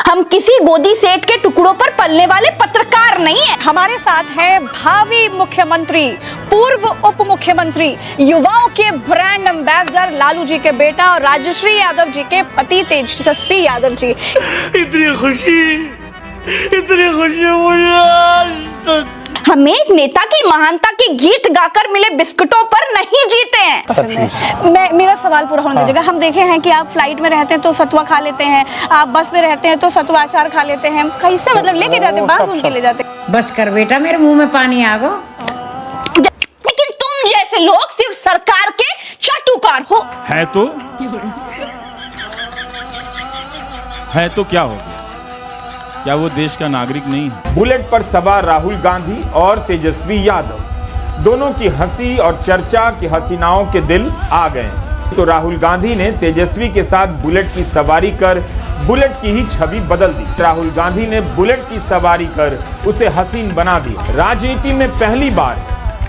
हम किसी गोदी सेठ के टुकड़ों पर पलने वाले पत्रकार नहीं हैं। हमारे साथ है भावी मुख्यमंत्री, पूर्व उप मुख्यमंत्री, युवाओं के ब्रांड एम्बेसडर लालू जी के बेटा और राजश्री यादव जी के पति तेजस्वी यादव जी। इतनी खुशी मुझे आज तक। हमें एक नेता की महानता के गीत गाकर मिले बिस्कुटों पर नहीं जीते हैं। मेरा सवाल पूरा होने दीजिएगा। हम देखे हैं कि आप फ्लाइट में रहते हैं तो सतुआ खा लेते हैं, आप बस में रहते हैं तो सतुआ अचार खा लेते हैं, कैसे मतलब लेके जाते, बात सुन के ले जाते। बस कर बेटा, मेरे मुंह में पानी आ गो। लेकिन तुम जैसे लोग सिर्फ सरकार के चाटुकार हो। है तो क्या होगा? क्या वो देश का नागरिक नहीं है? बुलेट पर सवार राहुल गांधी और तेजस्वी यादव दोनों की हंसी और चर्चा की हसीनाओं के दिल आ गए। तो राहुल गांधी ने तेजस्वी के साथ बुलेट की सवारी कर बुलेट की ही छवि बदल दी। राहुल गांधी ने बुलेट की सवारी कर उसे हसीन बना दिया। राजनीति में पहली बार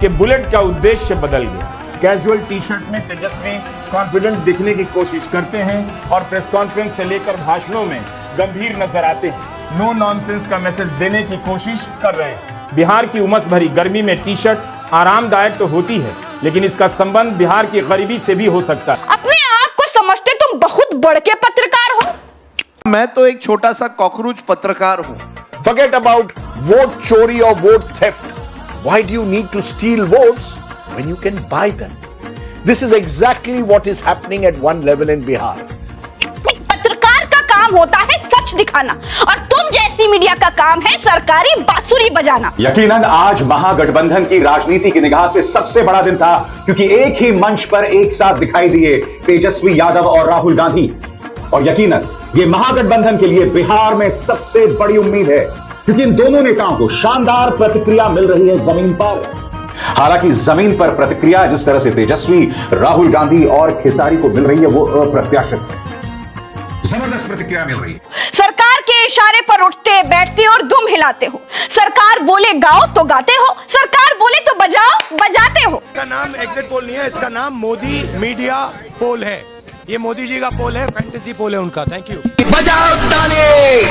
कि बुलेट का उद्देश्य बदल गया। कैजुअल टी शर्ट में तेजस्वी कॉन्फिडेंट दिखने की कोशिश करते हैं और प्रेस कॉन्फ्रेंस से लेकर भाषणों में गंभीर नजर आते हैं। नो नॉनसेंस का मैसेज देने की कोशिश कर रहे हैं। बिहार की उमस भरी गर्मी में टी शर्ट आरामदायक तो होती है, लेकिन इसका संबंध बिहार की गरीबी से भी हो सकता है। अपने आप को समझते तुम बहुत बड़ के पत्रकार हो। मैं तो एक छोटा सा कॉकरोच पत्रकार हूँ। Forget about vote chori or vote theft. Why do you need to steal votes when you can buy them? This is exactly what is happening at one level in Bihar. पत्रकार का काम होता है सच दिखाना और तुम जैसी मीडिया का काम है सरकारी बांसुरी बजाना। यकीनन आज महागठबंधन की राजनीति की निगाह से सबसे बड़ा दिन था, क्योंकि एक ही मंच पर एक साथ दिखाई दिए तेजस्वी यादव और राहुल गांधी। और यकीनन ये महागठबंधन के लिए बिहार में सबसे बड़ी उम्मीद है, क्योंकि इन दोनों नेताओं को शानदार प्रतिक्रिया मिल रही है जमीन पर। हालांकि जमीन पर प्रतिक्रिया जिस तरह से तेजस्वी, राहुल गांधी और खेसारी को मिल रही है वो अप्रत्याशित है। जबरदस्त प्रतिक्रिया मिल रही है। सरकार के इशारे पर उठते बैठते और दुम हिलाते हो। सरकार बोले गाओ तो गाते हो, सरकार बोले तो बजाओ बजाते हो। इसका नाम एग्जिट पोल नहीं है, इसका नाम मोदी मीडिया पोल है। ये मोदी जी का पोल है, फैंटेसी पोल है उनका। Thank you. बजाओ ताली।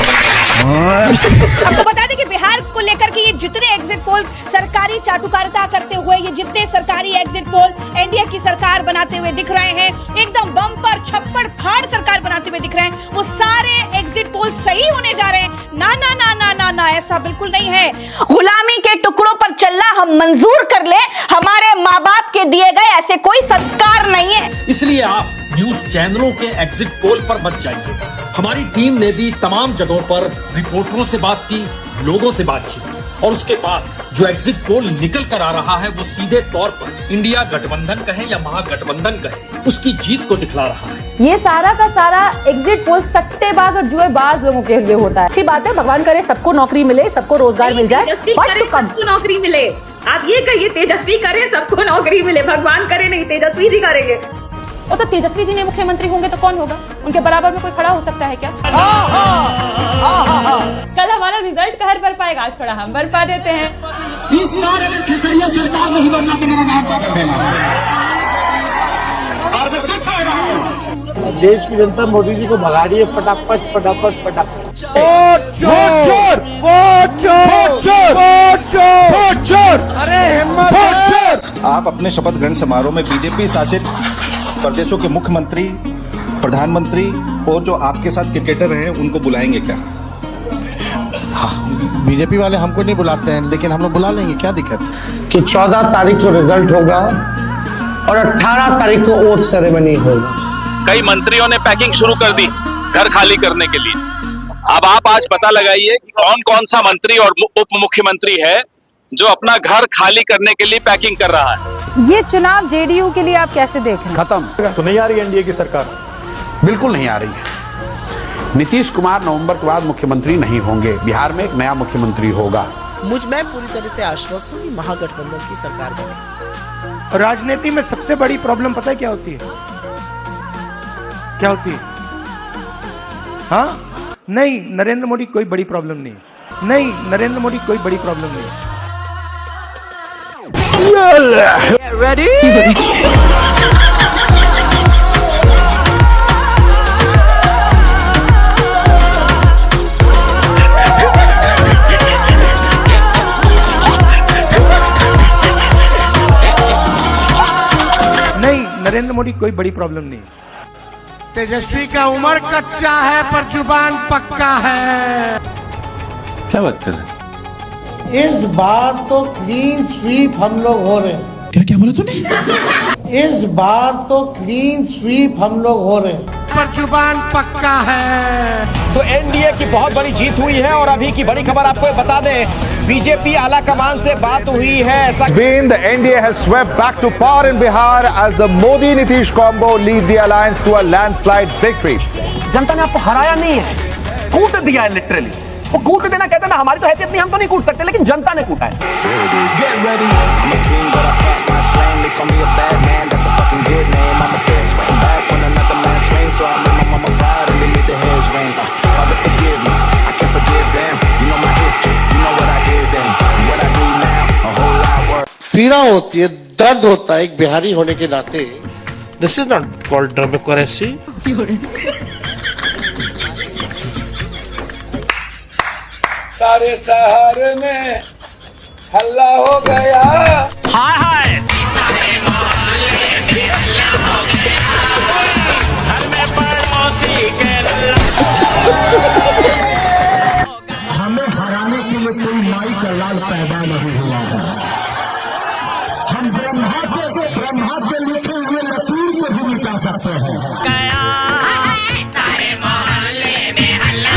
आपको बता दें कि बिहार को लेकर के ये जितने एग्जिट पोल सरकारी चाटुकारिता करते हुए, ये जितने सरकारी एग्जिट पोल एनडीए की सरकार बनाते हुए दिख रहे हैं, एकदम बम्पर छप्पड़ फाड़ सरकार बनाते हुए दिख रहे हैं, वो सारे एग्जिट पोल सही होने जा रहे हैं। ना ना ना ना ना ना, ऐसा बिल्कुल नहीं है। गुलामी के टुकड़ों पर चलना हम मंजूर कर ले, हमारे माँ बाप के दिए गए ऐसे कोई संस्कार नहीं है। इसलिए आप न्यूज चैनलों के एग्जिट पोल पर मत जाइए। हमारी टीम ने भी तमाम जगहों पर रिपोर्टरों से बात की, लोगों से बातचीत, और उसके बाद जो एग्जिट पोल निकल कर आ रहा है वो सीधे तौर पर इंडिया गठबंधन कहे या महागठबंधन कहे, उसकी जीत को दिखला रहा है। ये सारा का सारा एग्जिट पोल सट्टेबाज और जुएबाज लोगों के लिए होता है। अच्छी बात है, भगवान करे सबको नौकरी मिले, सबको रोजगार मिल जाए, सबको नौकरी मिले। आप ये कहिए तेजस्वी करे सबको नौकरी मिले, भगवान करे नहीं, तेजस्वी जी करेंगे। और तो तेजस्वी जी ने मुख्यमंत्री होंगे तो कौन होगा? उनके बराबर में कोई खड़ा हो सकता है क्या? कल हमारा रिजल्ट कहर बर पाएगा, आज थोड़ा हम बर पा देते हैं। इस बार अगर खेसरिया सरकार नहीं बनना तो मेरा नाम बदल देना। और मैं सच कह रहा हूं, देश की जनता मोदी जी को भगा रही है फटाफट फटाफट फटाफट। अरे हिम्मत। आप अपने शपथ ग्रहण समारोह में बीजेपी शासित प्रदेशों के मुख्यमंत्री, प्रधानमंत्री और जो आपके साथ क्रिकेटर हैं उनको बुलाएंगे क्या? हाँ, बीजेपी वाले हमको नहीं बुलाते हैं, लेकिन हम लोग बुला लेंगे, क्या दिक्कत? कि 14 तारीख को रिजल्ट होगा और 18 तारीख को ओथ सेरेमनी होगा। कई मंत्रियों ने पैकिंग शुरू कर दी घर खाली करने के लिए। अब आप आज पता लगाइए कि कौन कौन सा मंत्री और उप मुख्यमंत्री है जो अपना घर खाली करने के लिए पैकिंग कर रहा है। ये चुनाव जेडीयू के लिए आप कैसे देख रहे हैं? खत्म तो नहीं आ रही एनडीए की सरकार? बिल्कुल नहीं आ रही है। नीतीश कुमार नवंबर के बाद मुख्यमंत्री नहीं होंगे, बिहार में एक नया मुख्यमंत्री होगा। मुझ में पूरी तरह से आश्वस्त हूँ कि महागठबंधन की सरकार बने। राजनीति में सबसे बड़ी प्रॉब्लम पता है क्या होती है? क्या होती है? हाँ, नहीं, नरेंद्र मोदी कोई बड़ी प्रॉब्लम नहीं। नहीं, नरेंद्र मोदी कोई बड़ी प्रॉब्लम नहीं। Get ready? नरेंद्र मोदी कोई बड़ी प्रॉब्लम नहीं। तेजस्वी का उम्र कच्चा है पर जुबान पक्का है। क्या बात कर रहे हैं? इस बार तो क्लीन स्वीप हम लोग हो रहे हैं। क्या बोला तूने? इस बार तो क्लीन स्वीप हम लोग हो रहे हैं पर जुबान पक्का है। तो एनडीए की बहुत बड़ी जीत हुई है और अभी की बड़ी खबर आपको बता दें, बीजेपी आला कमान से बात हुई है ऐसा। The NDA has swept back to power in Bihar as the Modi-Nitish combo lead the alliance to a landslide victory. जनता ने आपको हराया नहीं है, कूट दिया है लिटरली। वो कूट देना कहते हैं ना, हमारी तो हैसियत नहीं, हम तो नहीं कूट सकते, लेकिन जनता ने कूटा है। पीड़ा होती है, दर्द होता है एक बिहारी होने के नाते। This is not called democracy. सारे शहर में हल्ला हो गया। हाय हाय हमें हराने के लिए कोई माई का लाल पैदा नहीं हुआ है। हम ब्रह्मा के लिखे हुए लकीर को भी मिटा सकते हैं। सारे मोहल्ले में हल्ला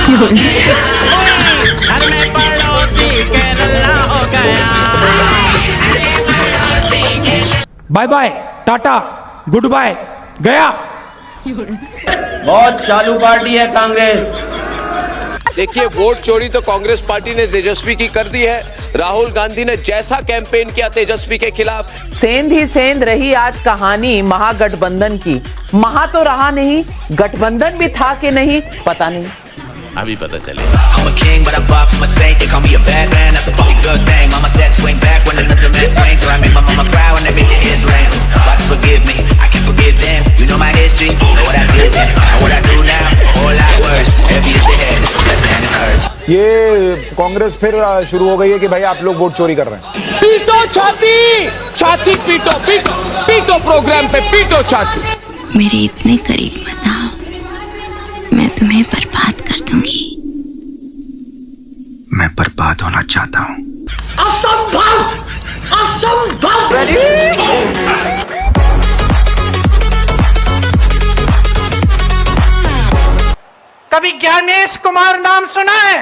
bye bye, tata, good bye, गया। बहुत चालू पार्टी है कांग्रेस। देखिए, वोट चोरी तो कांग्रेस पार्टी ने तेजस्वी की कर दी है। राहुल गांधी ने जैसा कैंपेन किया तेजस्वी के खिलाफ, सेंध ही सेंध रही आज कहानी महागठबंधन की। महा तो रहा नहीं, गठबंधन भी था कि नहीं पता नहीं, अभी पता चलेगा। ये कांग्रेस फिर शुरू हो गई है कि भाई आप लोग वोट चोरी कर रहे हैं। पीटो छाती, छाती पीटो, पीटो पीटो, प्रोग्राम पे पीटो छाती। मेरे इतने करीब मत आओ, मैं तुम्हें बर्बाद कर दूंगी। मैं बर्बाद होना चाहता हूँ। असंभव, असंभव। कभी ज्ञानेश कुमार नाम सुना है?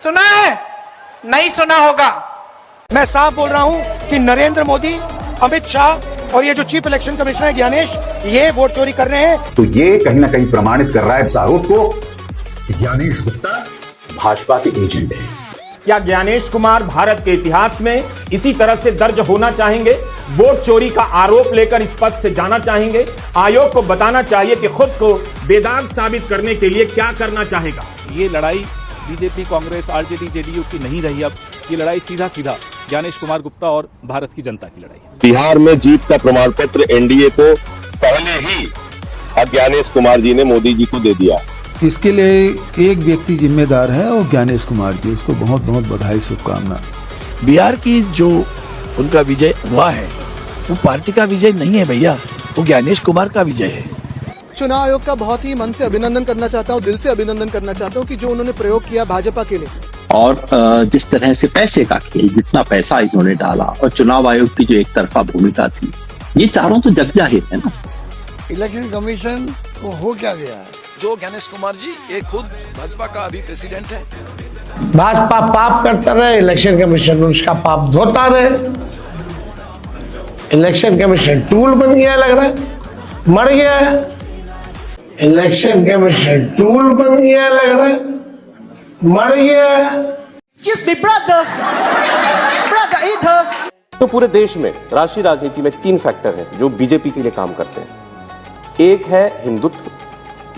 सुना है? नहीं सुना होगा। मैं साफ बोल रहा हूं कि नरेंद्र मोदी, अमित शाह और ये जो चीफ इलेक्शन कमिश्नर है ज्ञानेश, ये वोट चोरी कर रहे हैं। तो ये कहीं ना कहीं प्रमाणित कर रहा है इस आरोप को कि ज्ञानेश गुप्ता भाजपा के एजेंट हैं। क्या ज्ञानेश कुमार भारत के इतिहास में इसी तरह से दर्ज होना चाहेंगे? वोट चोरी का आरोप लेकर इस पद से जाना चाहेंगे? आयोग को बताना चाहिए कि खुद को बेदाग साबित करने के लिए क्या करना चाहेगा। ये लड़ाई बीजेपी, कांग्रेस, आरजेडी, जेडीयू की नहीं रही। अब ये लड़ाई सीधा सीधा ज्ञानेश कुमार गुप्ता और भारत की जनता की लड़ाई है। बिहार में जीत का प्रमाण पत्र एनडीए को पहले ही ज्ञानेश कुमार जी ने मोदी जी को दे दिया। इसके लिए एक व्यक्ति जिम्मेदार है और ज्ञानेश कुमार जी, उसको बहुत बहुत बधाई, शुभकामना। बिहार की जो उनका विजय हुआ है वो पार्टी का विजय नहीं है भैया, वो ज्ञानेश कुमार का विजय है। चुनाव आयोग का बहुत ही मन से अभिनंदन करना चाहता हूँ, दिल से अभिनंदन करना चाहता हूँ कि जो उन्होंने प्रयोग किया भाजपा के लिए, और जिस तरह से पैसे का खेल, जितना पैसा इन्होंने डाला और चुनाव आयोग की जो एक तरफा भूमिका थी, ये चारों तो जग जाहिर है ना। इलेक्शन कमीशन को हो क्या गया है? जो ज्ञानेश कुमार जी ये खुद भाजपा का अभी प्रेसिडेंट है। भाजपा पाप करता रहे, इलेक्शन कमीशन उसका पाप धोता रहे। इलेक्शन कमीशन टूल बन गया, लग रहा है मर गया है। इलेक्शन कमीशन टूल बन गया, लग रहा है मर गया है। तो पूरे देश में राष्ट्रीय राजनीति में 3 फैक्टर हैं जो बीजेपी के लिए काम करते हैं। एक है हिंदुत्व,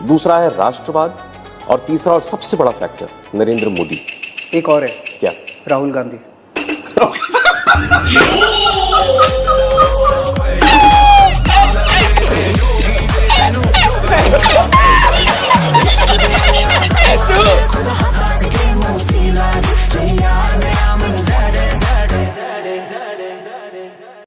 दूसरा है राष्ट्रवाद और तीसरा और सबसे बड़ा फैक्टर नरेंद्र मोदी। एक और है। क्या? राहुल गांधी।